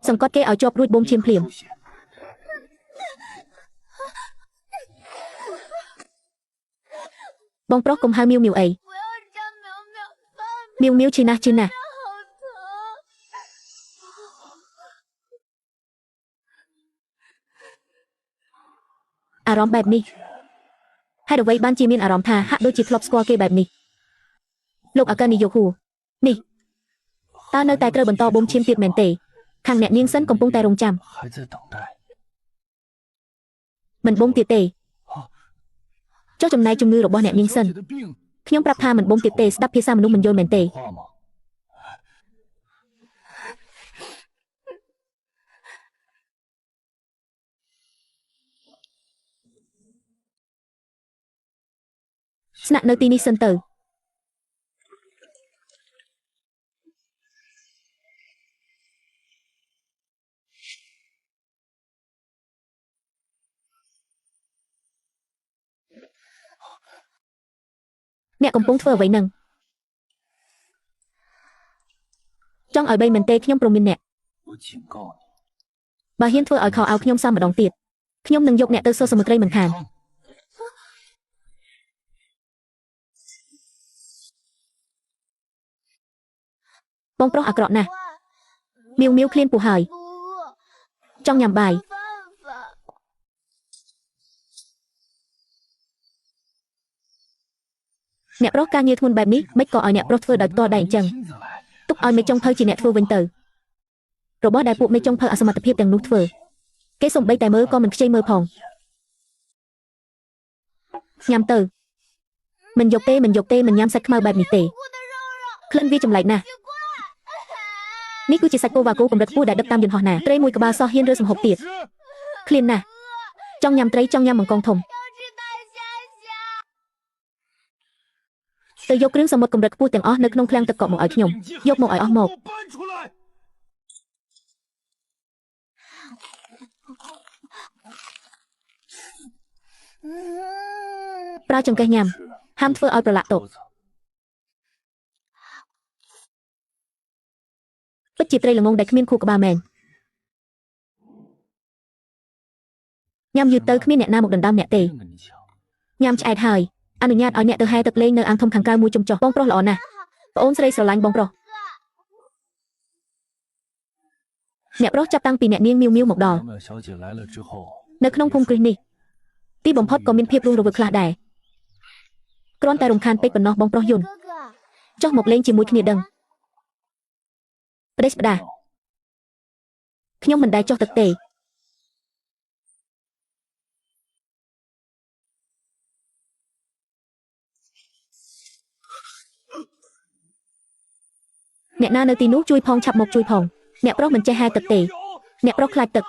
សង្កត់គេឲ្យជាប់រួចបូមឈាមភ្លាមបងប្រុសកុំហៅមីវមីវអីមីវមីវឈឺណាស់អារម្មណ៍បែបនេះហើយអ្វីបានជាមានអារម្មណ៍ថាហាក់ដូចជាធ្លាប់ស្គាល់គេបែបនេះលោកអាកានីយោគូនេះតើនៅតែត្រូវបន្តបូមឈាមទៀតមែនទេខាងអ្នកនាងសិនកំពុងតែរងចាំមិនបូមទៀតទេចុះចំណែកជំងឺរបស់អ្នកនាងសិនខ្ញុំប្រាប់ថាមិនបូមទៀតទេស្ដាប់ភាសាមនុស្សមិនយល់មែនទេស្នាក់នៅទីនេះសិនទៅអ្នកកំពុងធ្វើអ្វីនឹងចង់ឲ្យបីមែនទេខ្ញុំព្រមមានអ្នកបើហ៊ានធ្វើឲ្យខោឲ្យខ្ញុំซ้ำម្ដងទៀតខ្ញុំនឹងយកអ្នកទៅសួរសមត្រីមិនខានបងប្រុសអាក្រក់ណាស់មីវមីវឃ្លានពោះហើយចង់ញ៉ាំបាយអ្នកប្រុសការងារធ្ងន់បែបនេះមិនក៏ឲ្យអ្នកប្រុសធ្វើដោយផ្ទាល់ដែរអញ្ចឹងទុកឲ្យមេចុងភៅជាអ្នកធ្វើវិញទៅរបស់ដែលពួកមេចុងភៅអសមត្ថភាពទាំងនោះធ្វើគេសំបីតែមើលក៏មិនខ្ជិលមើលផងញ៉ាំទៅមិនយកទេមិនញ៉ាំសាច់ខ្មៅបែបនេះទេក្លិនវាចម្លែកណាស់នេះគឺជាសាច់គោវ៉ាគូកម្រិតខ្ពស់ដែលដឹកតាមយន្តហោះណាត្រីមួយក្បាលសោះហ៊ានរើសម្ហូបទៀតឃ្លានណាស់ចង់ញ៉ាំត្រីចង់ញ៉ាំបង្កងធំទៅយកគ្រឿងសមុទ្រកម្រិតខ្ពស់ទាំងអស់នៅក្នុងឃ្លាំងទឹកកកមកឲ្យខ្ញុំយកមកឲ្យអស់មកប្រើចង្កេះញ៉ាំហាមធ្វើឲ្យប្រឡាក់តុពិតជាត្រីល្ងងដែលគ្មានខួរក្បាលមែនញ៉ាំយូរទៅគ្មានអ្នកណាមកដណ្ដើមអ្នកទេញ៉ាំឆ្អែតហើយអនុញ្ញាតឲ្យអ្នកទៅហែទឹកលេងនៅអាងធំខាងក្រៅមួយជុំចុះបងប្រុសល្អណាស់ប្អូនស្រីស្រឡាញ់បងប្រុសអ្នកប្រុសចាប់តាំងពីអ្នកនាងមីវមីវមកដល់នៅក្នុងភូមិគ្រឹះនេះទីបំផុតក៏មានភាពរស់រវើកខ្លះដែរគ្រាន់តែរំខានពេកប៉ុណ្ណោះបងប្រុសយន្តចុះមកលេងជាមួយគ្នាដឹងប្រេស្បដាខ្ញុំមិនដែលចុះទឹកទេអ្នកណានៅទីនោះជួយផងឆាប់មកជួយផងអ្នកប្រុសមិនចេះហែទឹកទេអ្នកប្រុសខ្លាចទឹក